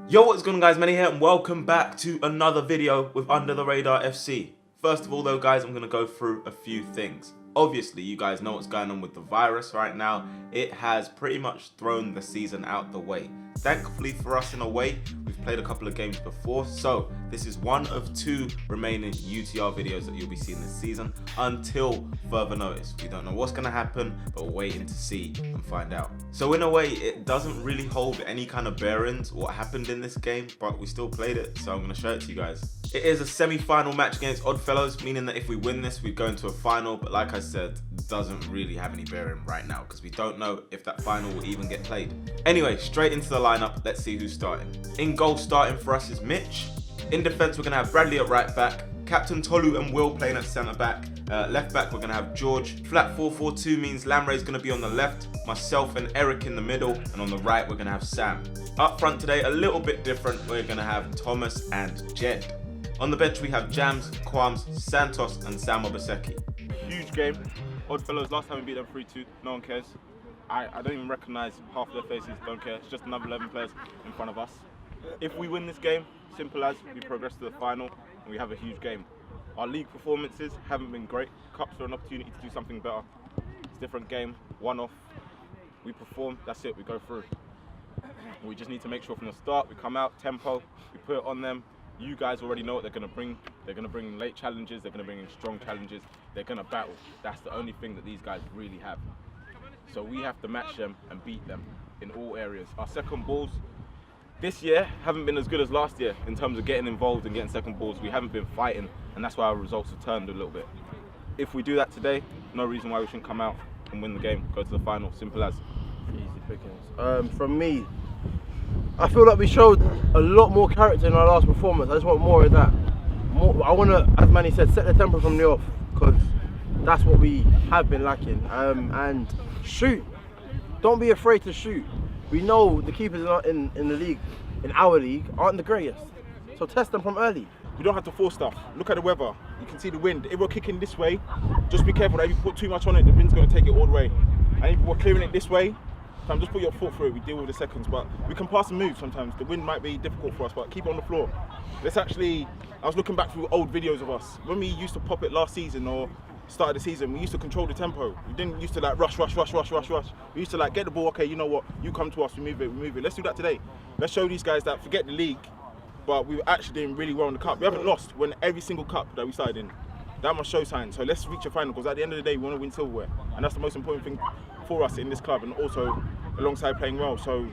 Yo, what's going on guys, Manny here and welcome back to another video with Under the Radar FC. First of all though guys, I'm going to go through a few things. Obviously you guys know what's going on with the virus right now. It has pretty much thrown the season out the way. Thankfully for us in a way, we've played a couple of games before, so this is one of two remaining UTR videos that you'll be seeing this season until further notice. We don't know what's going to happen, but we're waiting to see and find out. So in a way, it doesn't really hold any kind of bearings what happened in this game, but we still played it, so I'm going to show it to you guys. It is a semi-final match against Oddfellows, meaning that if we win this, we go into a final, but like I said, doesn't really have any bearing right now because we don't know if that final will even get played. Anyway, straight into the lineup, let's see who's starting. In goal starting for us is Mitch. In defence, we're going to have Bradley at right back, Captain Tolu and Will playing at centre back. Left back, we're going to have George. Flat 4-4-2 means Lamre's going to be on the left, myself and Eric in the middle, and on the right, we're going to have Sam. Up front today, a little bit different, we're going to have Thomas and Jed. On the bench, we have Jams, Quams, Santos, and Sam Obaseki. Huge game. Oddfellows, last time we beat them 3-2, no one cares. I don't even recognise half their faces, don't care. It's just another 11 players in front of us. If we win this game, simple as, we progress to the final and we have a huge game. Our league performances haven't been great. Cups are an opportunity to do something better. It's a different game, one off. We perform, that's it, we go through. We just need to make sure from the start we come out, tempo, we put it on them. You guys already know what they're going to bring. They're going to bring late challenges, they're going to bring in strong challenges, they're going to battle. That's the only thing that these guys really have. So we have to match them and beat them in all areas. Our second balls this year haven't been as good as last year in terms of getting involved and getting second balls. We haven't been fighting, and that's why our results have turned a little bit. If we do that today, no reason why we shouldn't come out and win the game, go to the final, simple as. Easy pickings. From me, I feel like we showed a lot more character in our last performance. I just want more of that. I want to, as Manny said, set the tempo from the off, because that's what we have been lacking. And shoot. Don't be afraid to shoot. We know the keepers in the league, in our league, aren't the greatest. So test them from early. We don't have to force stuff. Look at the weather. You can see the wind. If we're kicking this way, just be careful that if you put too much on it, the wind's going to take it all the way. And if we're clearing it this way, just put your foot through it, we deal with the seconds, but we can pass and move sometimes. The wind might be difficult for us, but keep it on the floor. I was looking back through old videos of us. When we used to pop it last season or start of the season, we used to control the tempo. We didn't used to like rush. We used to like get the ball, okay, you know what, you come to us, we move it. Let's do that today. Let's show these guys that forget the league, but we were actually doing really well in the cup. We haven't lost when every single cup that we started in. That must show signs. So let's reach a final, because at the end of the day, we want to win silverware. And that's the most important thing for us in this club, and also alongside playing well. So,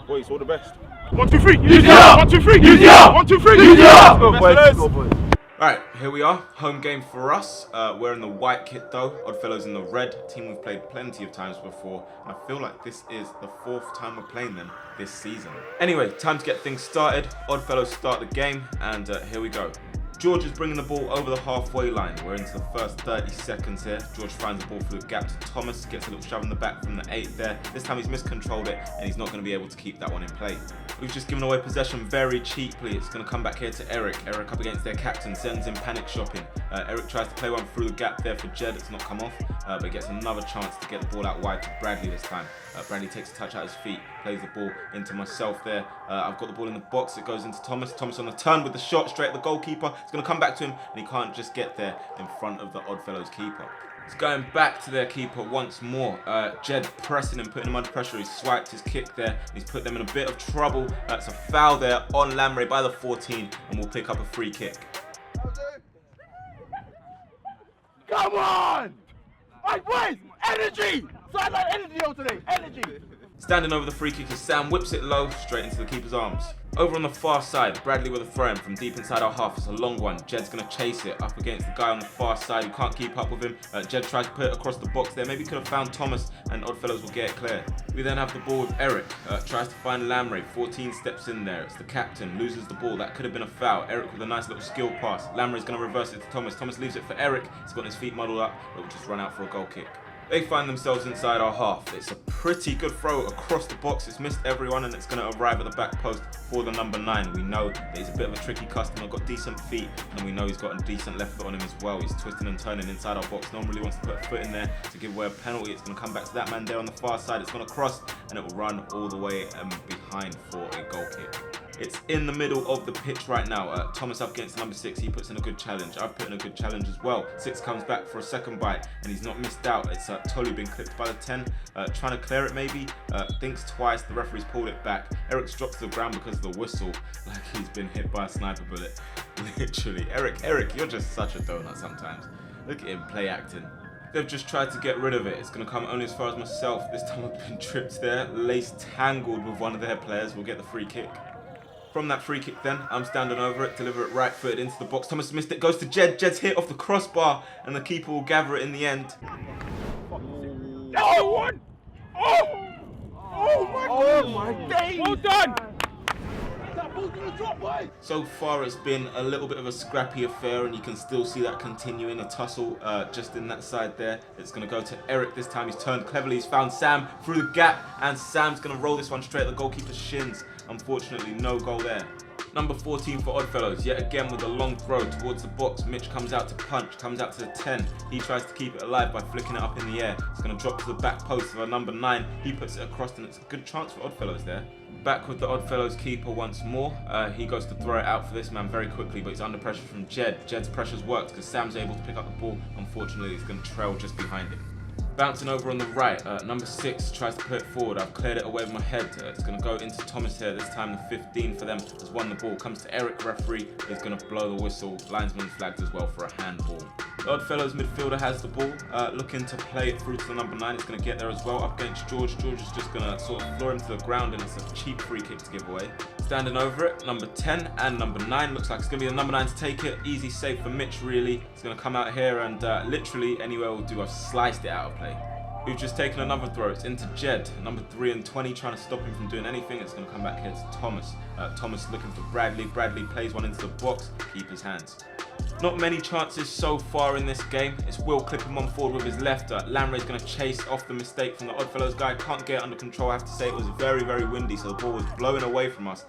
boys, all the best. 1, 2, 3. UTR! 1, 2, 3. UTR! 1, 2, 3. UTR! Let's go, boys. Alright, here we are, home game for us. We're in the white kit though, Oddfellows in the red. Team we've played plenty of times before. I feel like this is the 4th time we're playing them this season. Anyway, time to get things started. Oddfellows start the game, and here we go. George is bringing the ball over the halfway line. We're into the first 30 seconds here. George finds the ball through the gap to Thomas, gets a little shove in the back from the 8 there. This time he's miscontrolled it and he's not going to be able to keep that one in play. We've just given away possession very cheaply. It's going to come back here to Eric. Eric up against their captain, sends in panic shopping. Eric tries to play one through the gap there for Jed. It's not come off, but gets another chance to get the ball out wide to Bradley this time. Bradley takes a touch out his feet, plays the ball into myself there. I've got the ball in the box. It goes into Thomas. Thomas on the turn with the shot straight at the goalkeeper. It's going to come back to him, and he can't just get there in front of the Oddfellows keeper. It's going back to their keeper once more. Jed pressing and putting him under pressure. He's swiped his kick there. He's put them in a bit of trouble. That's a foul there on Lamre by the 14, and we'll pick up a free kick. Come on! Right, boys! Energy! Sideline energy on today! Energy! Standing over the free kick is Sam, whips it low, straight into the keeper's arms. Over on the far side, Bradley with a throw in from deep inside our half. It's a long one. Jed's going to chase it up against the guy on the far side who can't keep up with him. Jed tries to put it across the box there. Maybe could have found Thomas, and Oddfellows will get it clear. We then have the ball with Eric. Tries to find Lamre. 14 steps in there. It's the captain. Loses the ball. That could have been a foul. Eric with a nice little skill pass. Lamre's going to reverse it to Thomas. Thomas leaves it for Eric. He's got his feet muddled up. But will just run out for a goal kick. They find themselves inside our half. It's a pretty good throw across the box. It's missed everyone, and it's going to arrive at the back post for the number 9. We know that he's a bit of a tricky customer, got decent feet, and we know he's got a decent left foot on him as well. He's twisting and turning inside our box. No one really wants to put a foot in there to give away a penalty. It's going to come back to that man there on the far side. It's going to cross, and it will run all the way behind for a goal kick. It's in the middle of the pitch right now. Thomas up against number 6. He puts in a good challenge. I've put in a good challenge as well. 6 comes back for a second bite, and he's not missed out. It's Tolu been clipped by the 10. Trying to clear it maybe. Thinks twice. The referee's pulled it back. Eric's dropped to the ground because of the whistle, like he's been hit by a sniper bullet. Literally. Eric, you're just such a donut sometimes. Look at him play acting. They've just tried to get rid of it. It's going to come only as far as myself. This time I've been tripped there. Lace tangled with one of their players. We'll get the free kick. From that free kick then, I'm standing over it, deliver it right footed into the box. Thomas missed it, goes to Jed. Jed's hit off the crossbar, and the keeper will gather it in the end. Oh, one! Oh my days! Well done! So far it's been a little bit of a scrappy affair, and you can still see that continuing, a tussle just in that side there. It's going to go to Eric this time. He's turned cleverly, he's found Sam through the gap, and Sam's going to roll this one straight at the goalkeeper's shins. Unfortunately, no goal there. Number 14 for Oddfellows, yet again with a long throw towards the box. Mitch comes out to punch, comes out to the 10. He tries to keep it alive by flicking it up in the air. It's going to drop to the back post of our number 9. He puts it across, and it's a good chance for Oddfellows there. Back with the Oddfellows keeper once more. He goes to throw it out for this man very quickly, but he's under pressure from Jed. Jed's pressure's worked because Sam's able to pick up the ball. Unfortunately, he's going to trail just behind him. Bouncing over on the right, number 6 tries to put it forward. I've cleared it away with my head. It's going to go into Thomas here. This time the 15 for them has won the ball. Comes to Eric, referee. He's going to blow the whistle. Linesman flagged as well for a handball. The Oddfellows midfielder has the ball, looking to play it through to the number 9. It's going to get there as well. Up against George. George is just going to sort of floor him to the ground, and it's a cheap free kick to give away. Standing over it, number 10 and number 9. Looks like it's going to be the number 9 to take it. Easy save for Mitch, really. He's going to come out here and literally anywhere will do. I've sliced it out of play. We've just taken another throw. It's into Jed, number 3 and 20, trying to stop him from doing anything. It's going to come back here to Thomas. Thomas looking for Bradley. Bradley plays one into the box. Keeper's hands. Not many chances so far in this game. It's Will clipping one forward with his left. Lamray's going to chase off the mistake from the Oddfellows guy. Can't get it under control. I have to say it was very, very windy, so the ball was blowing away from us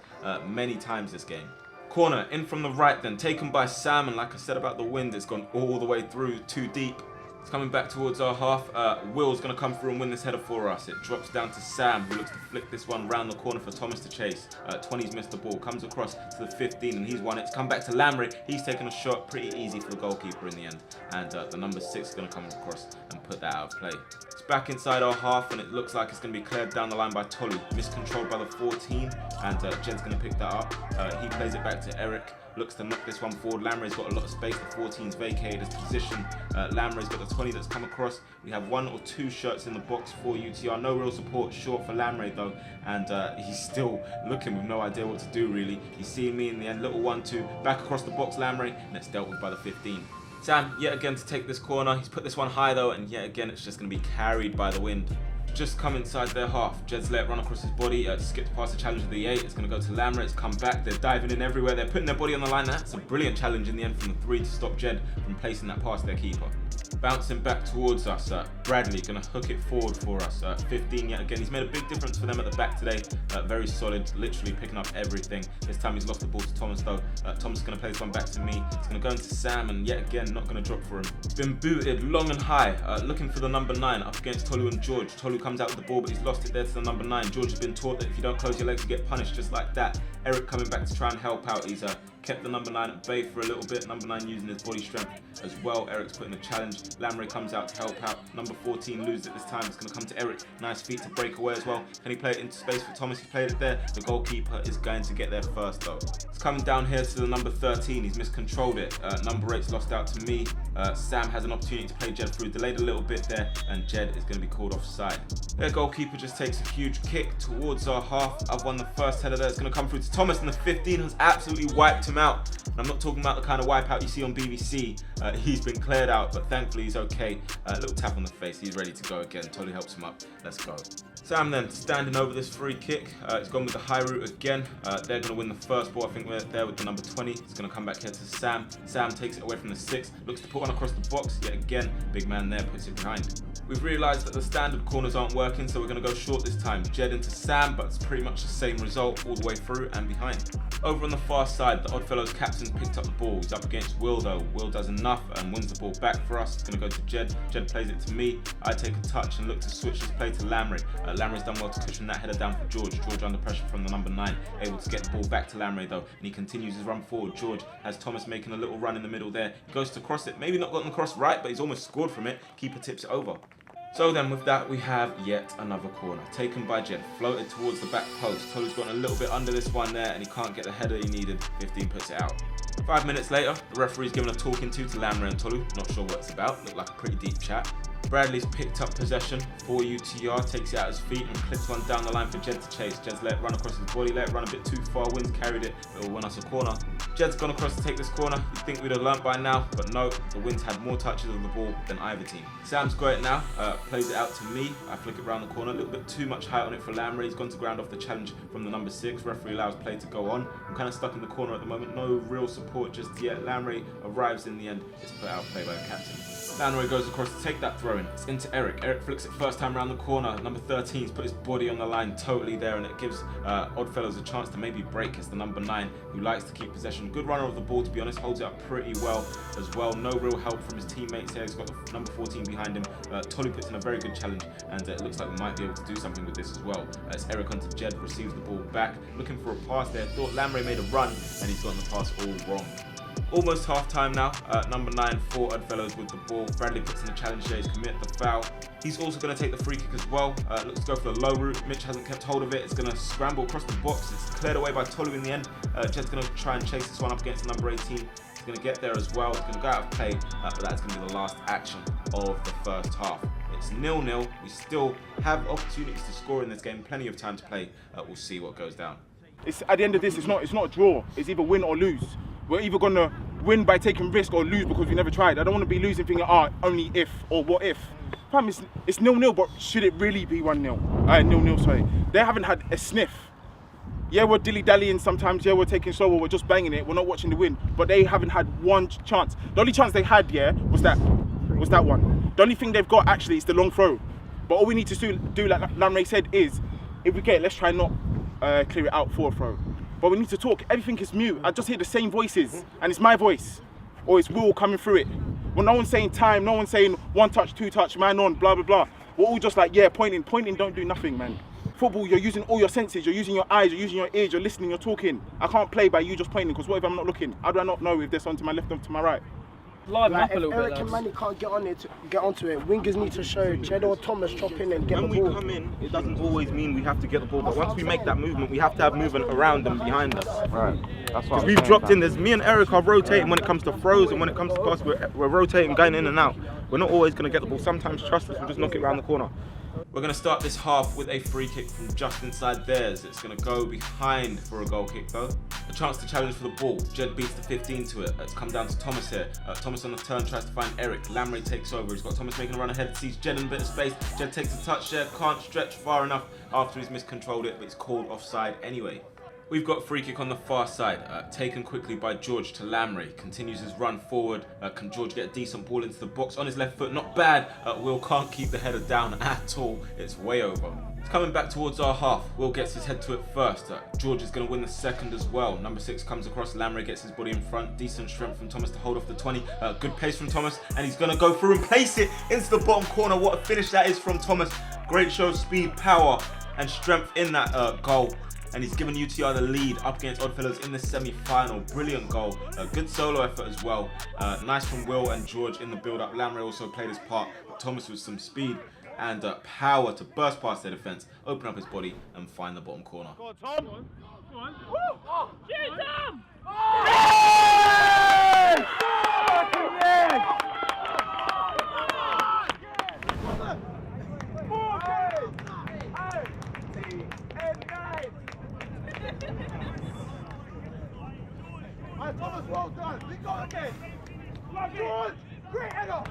many times this game. Corner in from the right then, taken by Sam, and like I said about the wind, it's gone all the way through, too deep. It's coming back towards our half. Will's going to come through and win this header for us. It drops down to Sam, who looks to flick this one round the corner for Thomas to chase. 20's missed the ball. Comes across to the 15, and he's won it. It's come back to Lamray. He's taken a shot. Pretty easy for the goalkeeper in the end. And the number 6 is going to come across and put that out of play. It's back inside our half, and it looks like it's going to be cleared down the line by Tolu. Miscontrolled by the 14, and Jed's going to pick that up. He plays it back to Eric. Looks to knock this one forward. Lamray's got a lot of space. The 14's vacated his position. Lamray's got the 20 that's come across. We have 1 or 2 shirts in the box for UTR. No real support. Short for Lamray though. And he's still looking with no idea what to do really. He's seeing me in the end. Little 1-2. Back across the box, Lamray. And it's dealt with by the 15. Sam, yet again to take this corner. He's put this one high though. And yet again, it's just going to be carried by the wind. Just come inside their half. Jed's let it run across his body. Skipped past the challenge of the 8. It's going to go to Lamray. It's come back. They're diving in everywhere. They're putting their body on the line. That's a brilliant challenge in the end from the 3 to stop Jed from placing that past their keeper. Bouncing back towards us. Bradley going to hook it forward for us. 15 yet again. He's made a big difference for them at the back today. Very solid. Literally picking up everything. This time he's lost the ball to Thomas though. Thomas is going to play this one back to me. It's going to go into Sam, and yet again not going to drop for him. Been booted long and high. Looking for the number 9 up against Tolu and George. Tolu comes out with the ball, but he's lost it there to the number 9. George has been taught that if you don't close your legs, you get punished just like that. Eric coming back to try and help out. He's kept the number 9 at bay for a little bit. Number 9 using his body strength as well. Eric's putting a challenge. Lamray comes out to help out. Number 14 loses it this time. It's going to come to Eric. Nice feet to break away as well. Can he play it into space for Thomas? He played it there. The goalkeeper is going to get there first though. It's coming down here to the number 13. He's miscontrolled it. Number 8's lost out to me. Sam has an opportunity to play Jed through. Delayed a little bit there, and Jed is going to be called offside. Their goalkeeper just takes a huge kick towards our half. I've won the first header there. It's going to come through to Thomas, and the 15 has absolutely wiped him out. And I'm not talking about the kind of wipeout you see on BBC. He's been cleared out, but thankfully he's okay. A little tap on the face. He's ready to go again. Totally helps him up. Let's go. Sam then standing over this free kick. It's gone with the high route again. They're going to win the first ball. I think we're there with the number 20. It's going to come back here to Sam. Sam takes it away from the 6. Looks to put one across the box. Yet again, big man there puts it behind. We've realised that the standard corners aren't working, so we're going to go short this time. Jed into Sam, but it's pretty much the same result all the way through and behind. Over on the far side, the Oddfellows captain's picked up the ball. He's up against Will though. Will does enough and wins the ball back for us. It's going to go to Jed. Jed plays it to me. I take a touch and look to switch this play to Lamray. Lamray's done well to cushion that header down for George. George under pressure from the number 9, able to get the ball back to Lamray though, and he continues his run forward. George has Thomas making a little run in the middle there. He goes to cross it, maybe not gotten the cross right, but he's almost scored from it. Keeper tips it over. So then with that we have yet another corner, taken by Jed, floated towards the back post. Tolu's gotten a little bit under this one there and he can't get the header he needed. 15 puts it out. 5 minutes later, the referee's given a talking to Lamray and Tolu. Not sure what it's about, looked like a pretty deep chat. Bradley's picked up possession for UTR, takes it out his feet and clips one down the line for Jed to chase. Jed's let it run across his body, let it run a bit too far, Wins carried it, but it will win us a corner. Jed's gone across to take this corner. You'd think we'd have learnt by now, but no, the Winds had more touches of the ball than either team. Sam's got it now, plays it out to me. I flick it round the corner, a little bit too much height on it for Lamray. He's gone to ground off the challenge from the number 6. Referee allows play to go on. I'm kind of stuck in the corner at the moment, no real support just yet. Lamray arrives in the end. It's put out play by the captain. Lamray goes across to take that throw in. It's into Eric. Eric flicks it first time around the corner. Number 13's put his body on the line totally there, and it gives Oddfellows a chance to maybe break. It's the number 9 who likes to keep possession. Good runner of the ball, to be honest. Holds it up pretty well as well. No real help from his teammates here. He's got the number 14 behind him. Tolu puts in a very good challenge, and it looks like we might be able to do something with this as well. It's Eric onto Jed, receives the ball back. Looking for a pass there. Thought Lamray made a run, and he's gotten the pass all wrong. Almost half time now. Number 9 for Oddfellows with the ball. Bradley puts in the challenge there. He's committed the foul. He's also going to take the free kick as well. Looks to go for the low route. Mitch hasn't kept hold of it. It's going to scramble across the box. It's cleared away by Tolu in the end. Jed's going to try and chase this one up against number 18. He's going to get there as well. It's going to go out of play, but that's going to be the last action of the first half. It's 0-0. We still have opportunities to score in this game. Plenty of time to play. We'll see what goes down. It's at the end of this. It's not a draw. It's either win or lose. We're either gonna win by taking risk or lose because we never tried. I don't want to be losing thinking, only if or what if. Fam, it's 0-0, but should it really be 1-0? 0-0, sorry. They haven't had a sniff. Yeah, we're dilly-dallying sometimes. Yeah, we're taking slow, we're just banging it. We're not watching the win. But they haven't had one chance. The only chance they had, was that one. The only thing they've got actually is the long throw. But all we need to do like Lamray said, is if we get it, let's try not clear it out for a throw. But we need to talk. Everything is mute. I just hear the same voices, and it's my voice, or it's Will coming through it. Well, no one's saying time, no one's saying 1 touch, 2 touch, man on, blah, blah, blah. We're all just like, yeah, pointing. Pointing don't do nothing, man. Football, you're using all your senses, you're using your eyes, you're using your ears, you're listening, you're talking. I can't play by you just pointing, because what if I'm not looking? How do I not know if there's one to my left or to my right? Liven up a little bit, Eric and Manny can't get onto it. Wingers need to show Jed or Thomas chop in and get the ball. When we come in, it doesn't always mean we have to get the ball, but once we make that movement, we have to have movement around and behind us. Right. That's Because we've dropped in. There's me and Eric are rotating when it comes to throws, and when it comes to pass, we're rotating, going in and out. We're not always going to get the ball. Sometimes, trust us, we'll just knock it around the corner. We're going to start this half with a free kick from just inside theirs. It's going to go behind for a goal kick though. A chance to challenge for the ball. Jed beats the 15 to it. It's come down to Thomas here. Thomas on the turn tries to find Eric. Lamray takes over. He's got Thomas making a run ahead. Sees Jed in a bit of space. Jed takes a touch there. Can't stretch far enough after he's miscontrolled it, but it's called offside anyway. We've got a free kick on the far side, taken quickly by George to Lamray. Continues his run forward. Can George get a decent ball into the box on his left foot? Not bad. Will can't keep the header down at all. It's way over. It's coming back towards our half. Will gets his head to it first. George is going to win the second as well. Number 6 comes across. Lamray gets his body in front. Decent strength from Thomas to hold off the 20. Good pace from Thomas, and he's going to go through and place it into the bottom corner. What a finish that is from Thomas. Great show of speed, power, and strength in that goal. And he's given UTR the lead up against Oddfellows in the semi-final. Brilliant goal. Good solo effort as well. Nice from Will and George in the build-up. Lamray also played his part, but Thomas with some speed and power to burst past their defence, open up his body and find the bottom corner. Go on, Tom. Go on. Oh, Tom! Thomas, well done. We got again. George, great header.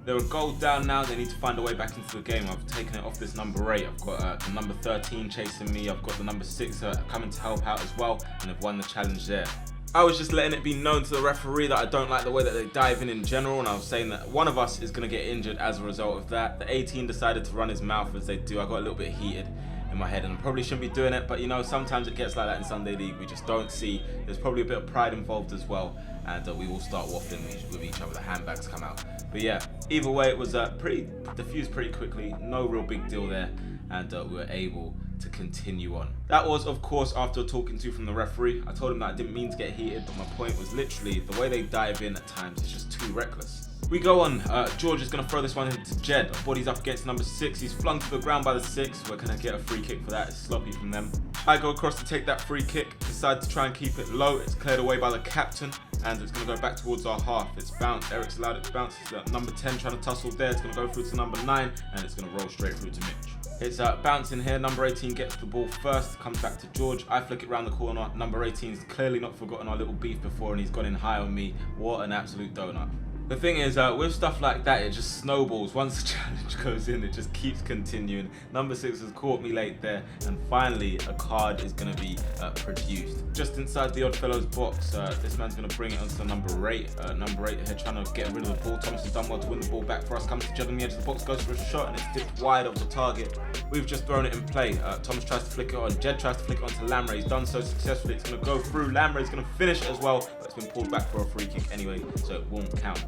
They're a goal down now. They need to find a way back into the game. I've taken it off this number 8. I've got the number 13 chasing me. I've got the number 6 coming to help out as well, and they've won the challenge there. I was just letting it be known to the referee that I don't like the way that they dive in general, and I was saying that one of us is going to get injured as a result of that. The 18 decided to run his mouth as they do. I got a little bit heated in my head, and I probably shouldn't be doing it, but you know, sometimes it gets like that in Sunday League. We just don't see. There's probably a bit of pride involved as well, and we will start waffling with each other. The handbags come out. But yeah, Either way, it was pretty diffused pretty quickly. No real big deal there, and we were able to continue on. That was, of course, after talking to from the referee. I told him that I didn't mean to get heated, but my point was literally the way they dive in at times is just too reckless. We go on. George is going to throw this one into Jed. Body's up against number 6. He's flung to the ground by the 6. We're going to get a free kick for that. It's sloppy from them. I go across to take that free kick. Decide to try and keep it low. It's cleared away by the captain, and it's going to go back towards our half. It's bounced. Eric's allowed it to bounce. It's number 10 trying to tussle there. It's going to go through to number 9, and it's going to roll straight through to Mitch. It's bouncing here. Number 18 gets the ball first, comes back to George. I flick it round the corner. Number 18's clearly not forgotten our little beef before, and he's gone in high on me. What an absolute donut. The thing is, with stuff like that, it just snowballs. Once the challenge goes in, it just keeps continuing. Number 6 has caught me late there, and finally a card is going to be produced. Just inside the Oddfellows box, this man's going to bring it onto number 8. Number 8 here trying to get rid of the ball. Thomas has done well to win the ball back for us. Comes to Jed on the edge of the box, goes for a shot, and it's dipped wide of the target. We've just thrown it in play. Thomas tries to flick it on. Jed tries to flick it onto Lamre. He's done so successfully. It's going to go through. Lamre's going to finish it as well, but it's been pulled back for a free kick anyway, so it won't count.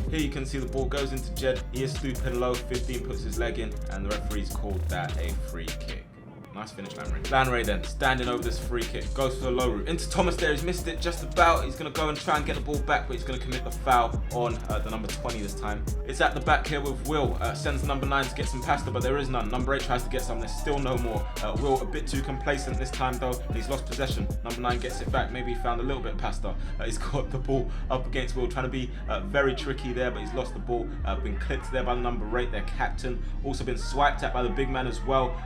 Here you can see the ball goes into Jed. He is stooping low. 15 puts his leg in, and the referee's called that a free kick. Nice finish, Lamre. Lamre then, standing over this free kick, goes for the low route. Into Thomas there, he's missed it just about. He's going to go and try and get the ball back, but he's going to commit the foul on the number 20 this time. It's at the back here with Will. Sends number 9 to get some pasta, but there is none. Number 8 tries to get some, there's still no more. Will a bit too complacent this time though, and he's lost possession. Number 9 gets it back, maybe he found a little bit of pasta. He's got the ball up against Will, trying to be very tricky there, but he's lost the ball. Been clipped there by the number 8, their captain. Also been swiped at by the big man as well.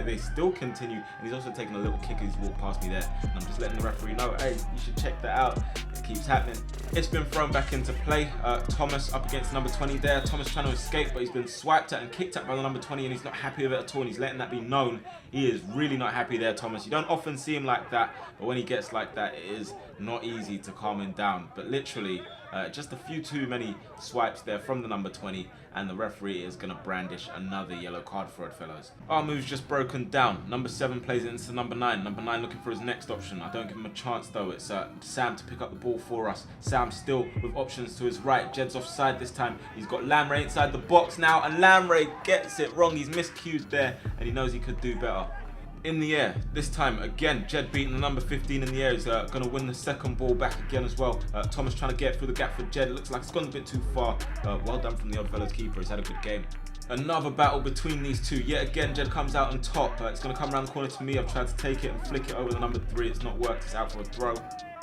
They still continue, and he's also taking a little kick as he's walked past me there, and I'm just letting the referee know, hey, you should check that out. It keeps happening. It's been thrown back into play. Thomas up against number 20 there. Thomas trying to escape, but he's been swiped at and kicked at by the number 20, and he's not happy with it at all, and he's letting that be known. He is really not happy there, Thomas. You don't often see him like that, but when he gets like that, it is not easy to calm him down. But literally, just a few too many swipes there from the number 20, and the referee is going to brandish another yellow card for Oddfellows. Our move's just broken down. Number 7 plays it into number 9. Number 9 looking for his next option. I don't give him a chance though. It's Sam to pick up the ball for us. Sam still with options to his right. Jed's offside this time. He's got Lamre inside the box now, and Lamre gets it wrong. He's miscued there, and he knows he could do better. In the air, this time again, Jed beating the number 15 in the air. Is going to win the second ball back again as well. Thomas trying to get through the gap for Jed. It looks like it's gone a bit too far. Well done from the Oddfellows keeper. He's had a good game. Another battle between these two. Yet again, Jed comes out on top. It's going to come around the corner to me. I've tried to take it and flick it over the number 3. It's not worked. It's out for a throw.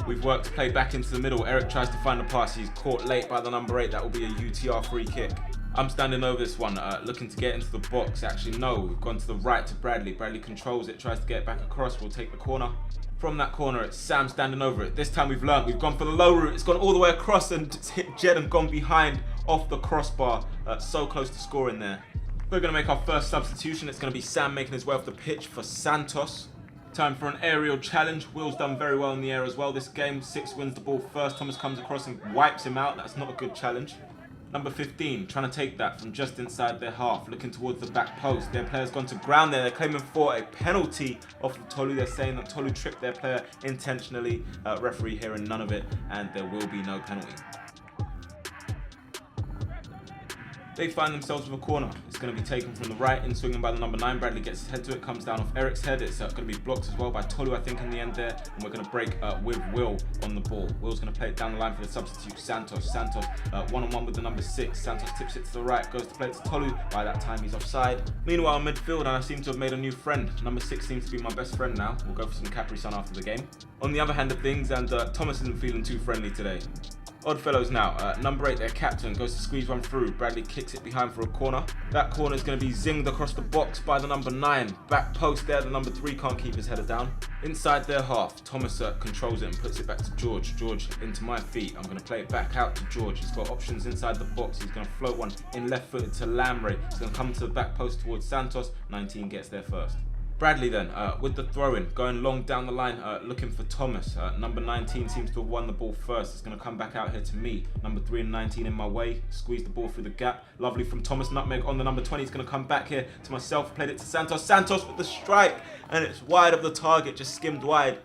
We've worked to play back into the middle. Eric tries to find the pass. He's caught late by the number 8. That will be a UTR free kick. I'm standing over this one, looking to get into the box. Actually, no, we've gone to the right to Bradley. Bradley controls it, tries to get it back across. We'll take the corner. From that corner, it's Sam standing over it. This time we've learned. We've gone for the low route. It's gone all the way across, and it's hit Jed and gone behind off the crossbar. So close to scoring there. We're going to make our first substitution. It's going to be Sam making his way off the pitch for Santos. Time for an aerial challenge. Will's done very well in the air as well this game. 6 wins the ball first. Thomas comes across and wipes him out. That's not a good challenge. Number 15 trying to take that from just inside their half, looking towards the back post. Their player's gone to ground there. They're claiming for a penalty off of Tolu. They're saying that Tolu tripped their player intentionally. Referee hearing none of it, and there will be no penalty. They find themselves with a corner. It's going to be taken from the right, in swinging by the number 9. Bradley gets his head to it, comes down off Eric's head. It's going to be blocked as well by Tolu, I think, in the end there. And we're going to break with Will on the ball. Will's going to play it down the line for the substitute, Santos. Santos one-on-one with the number 6. Santos tips it to the right, goes to play it to Tolu. By that time, he's offside. Meanwhile, in midfield, I seem to have made a new friend. Number 6 seems to be my best friend now. We'll go for some Capri Sun after the game. On the other hand of things, and Thomas isn't feeling too friendly today. Oddfellows now. Number 8, their captain, goes to squeeze one through. Bradley kicks it behind for a corner. That corner is going to be zinged across the box by the number 9. Back post there, the number 3 can't keep his header down. Inside their half, Thomas controls it and puts it back to George. George into my feet. I'm going to play it back out to George. He's got options inside the box. He's going to float one in left-footed to Lamre. He's going to come to the back post towards Santos. 19 gets there first. Bradley then, with the throw-in, going long down the line, looking for Thomas. Number 19 seems to have won the ball first. It's going to come back out here to me. Number 3 and 19 in my way. Squeeze the ball through the gap. Lovely from Thomas. Nutmeg on the number 20. He's going to come back here to myself. Played it to Santos. Santos with the strike, and it's wide of the target, just skimmed wide.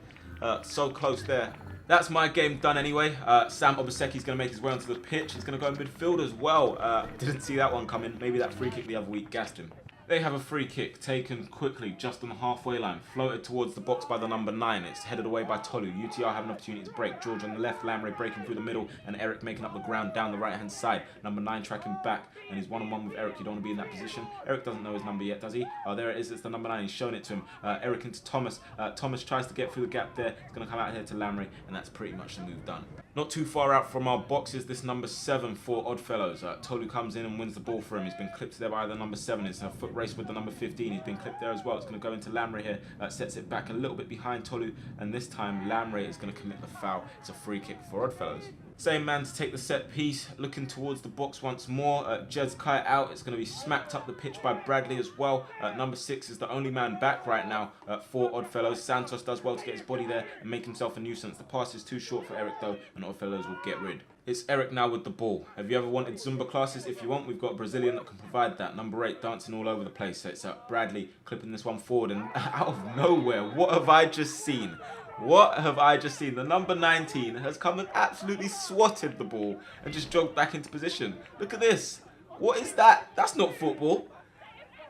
So close there. That's my game done anyway. Sam Obaseki's going to make his way onto the pitch. He's going to go in midfield as well. Didn't see that one coming. Maybe that free kick the other week gassed him. They have a free kick taken quickly just on the halfway line, floated towards the box by the number 9. It's headed away by Tolu. UTR have an opportunity to break. George on the left, Lamre breaking through the middle, and Eric making up the ground down the right-hand side. Number 9 tracking back, and he's one-on-one with Eric. You don't want to be in that position. Eric doesn't know his number yet, does he? Oh, there it is. It's the number 9. He's showing it to him. Eric into Thomas. Thomas tries to get through the gap there. He's going to come out here to Lamre, and that's pretty much the move done. Not too far out from our box is this number 7 for Oddfellows. Tolu comes in and wins the ball for him. He's been clipped there by the number 7. It's a foot race with the number 15. He's been clipped there as well. It's going to go into Lamre here. Sets it back a little bit behind Tolu. And this time, Lamre is going to commit the foul. It's a free kick for Oddfellows. Same man to take the set piece. Looking towards the box once more. Jez Kai out. It's going to be smacked up the pitch by Bradley as well. Number 6 is the only man back right now for Oddfellows. Santos does well to get his body there and make himself a nuisance. The pass is too short for Eric though, and Oddfellows will get rid. It's Eric now with the ball. Have you ever wanted Zumba classes? If you want, we've got a Brazilian that can provide that. Number 8 dancing all over the place. So it's Bradley clipping this one forward, and out of nowhere, what have I just seen? What have I just seen? The number 19 has come and absolutely swatted the ball and just jogged back into position. Look at this. What is that? That's not football.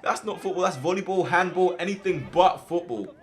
That's not football. That's volleyball, handball, anything but football.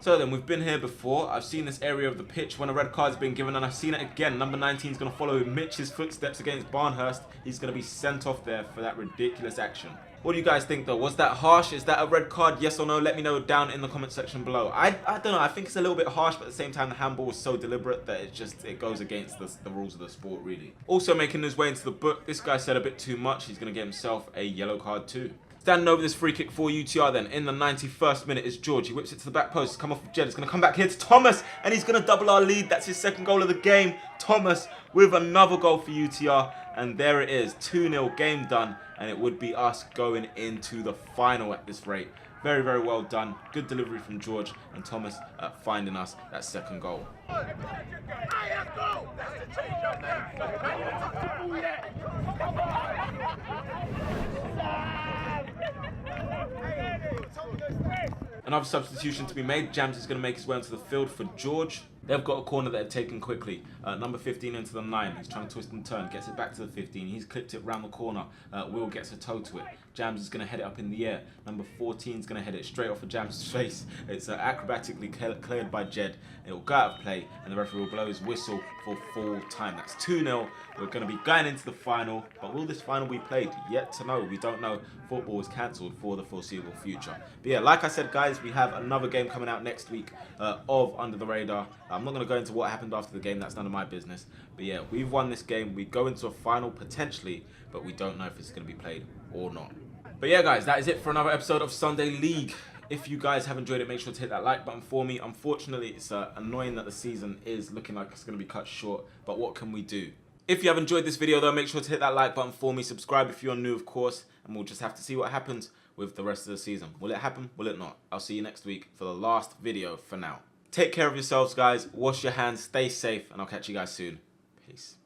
So then, we've been here before. I've seen this area of the pitch when a red card's been given, and I've seen it again. Number 19 is going to follow Mitch's footsteps against Barnhurst. He's going to be sent off there for that ridiculous action. What do you guys think though? Was that harsh? Is that a red card? Yes or no? Let me know down in the comment section below. I don't know. I think it's a little bit harsh, but at the same time, the handball was so deliberate that it goes against the rules of the sport, really. Also making his way into the book, this guy said a bit too much. He's going to get himself a yellow card too. Standing over this free kick for UTR then. In the 91st minute is George. He whips it to the back post. It's come off of Jed. It's going to come back here to Thomas. And he's going to double our lead. That's his second goal of the game. Thomas with another goal for UTR. And there it is. 2-0 game done. And it would be us going into the final at this rate. Very, very well done. Good delivery from George. And Thomas finding us that second goal. Another substitution to be made. Jams is going to make his way onto the field for George. They've got a corner that they've taken quickly. Number 15 into the 9. He's trying to twist and turn. Gets it back to the 15. He's clipped it round the corner. Will gets a toe to it. Jams is going to head it up in the air. Number 14 is going to head it straight off of Jams' face. It's acrobatically cleared by Jed. It will go out of play, and the referee will blow his whistle for full time. That's 2-0. We're going to be going into the final. But will this final be played? Yet to know. We don't know. Football is cancelled for the foreseeable future. But yeah, like I said, guys, we have another game coming out next week of Under the Radar. I'm not going to go into what happened after the game. That's none of my business. But yeah, we've won this game. We go into a final potentially, but we don't know if it's going to be played or not. But yeah, guys, that is it for another episode of Sunday League. If you guys have enjoyed it, make sure to hit that like button for me. Unfortunately, it's annoying that the season is looking like it's going to be cut short, but what can we do? If you have enjoyed this video, though, make sure to hit that like button for me. Subscribe if you're new, of course, and we'll just have to see what happens with the rest of the season. Will it happen? Will it not? I'll see you next week for the last video for now. Take care of yourselves, guys. Wash your hands, stay safe, and I'll catch you guys soon. Peace.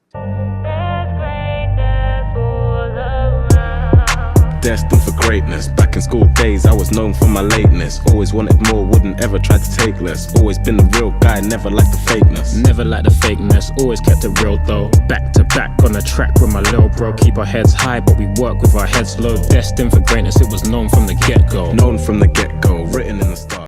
Destined for greatness. Back in school days, I was known for my lateness. Always wanted more, wouldn't ever try to take less. Always been the real guy, never liked the fakeness. Never liked the fakeness, always kept it real though. Back to back on the track with my little bro. Keep our heads high, but we work with our heads low. Destined for greatness, it was known from the get-go. Known from the get-go, written in the stars.